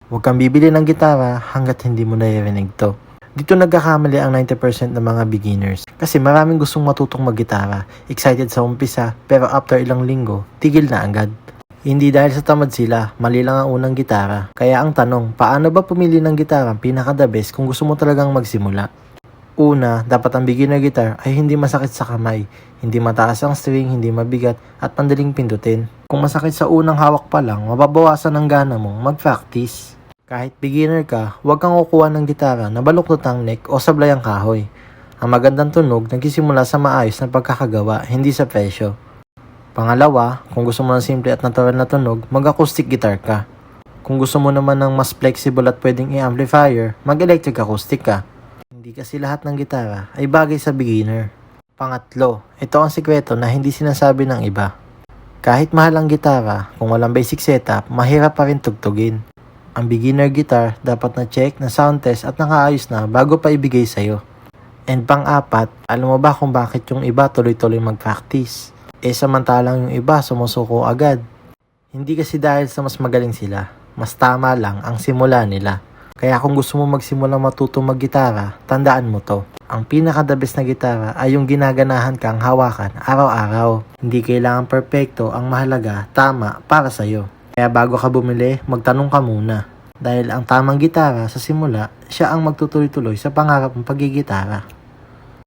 Huwag kang bibili ng gitara hanggat hindi mo naririnig to. Dito nagkakamali ang 90% ng mga beginners. Kasi maraming gustong matutong maggitara, excited sa umpisa, pero after ilang linggo, tigil na agad. Hindi dahil sa tamad sila, mali lang ang unang gitara. Kaya ang tanong, paano ba pumili ng gitara ang pinaka-the best kung gusto mo talagang magsimula? Una, dapat ang beginner guitar ay hindi masakit sa kamay, hindi mataas ang string, hindi mabigat, at pandaling pindutin. Kung masakit sa unang hawak pa lang, mababawasan ang gana mong mag-practice. Kahit beginner ka, huwag kang kukuha ng gitara na baluktot ang neck o sablay ang kahoy. Ang magandang tunog nagsisimula sa maayos na pagkakagawa, hindi sa presyo. Pangalawa, kung gusto mo ng simple at natural na tunog, mag-acoustic guitar ka. Kung gusto mo naman ng mas flexible at pwedeng i-amplifier, mag-electric acoustic ka. Hindi kasi lahat ng gitara ay bagay sa beginner. Pangatlo, ito ang sikreto na hindi sinasabi ng iba. Kahit mahal ang gitara, kung walang basic setup, mahirap pa rin tugtugin. Ang beginner guitar dapat na-check, na sound test at nakaayos na bago pa ibigay sa'yo. And pang-apat, alam mo ba kung bakit yung iba tuloy-tuloy mag-practice? Samantalang yung iba sumusuko agad. Hindi kasi dahil sa mas magaling sila, mas tama lang ang simula nila. Kaya kung gusto mo magsimula matutong mag-gitara, tandaan mo to. Ang pinaka-the best na gitara ay yung ginaganahan kang hawakan araw-araw. Hindi kailangan perfecto, ang mahalaga, tama para sa'yo. Kaya bago ka bumili, magtanong ka muna. Dahil ang tamang gitara sa simula, siya ang magtutuloy-tuloy sa pangarap mong paggigitara.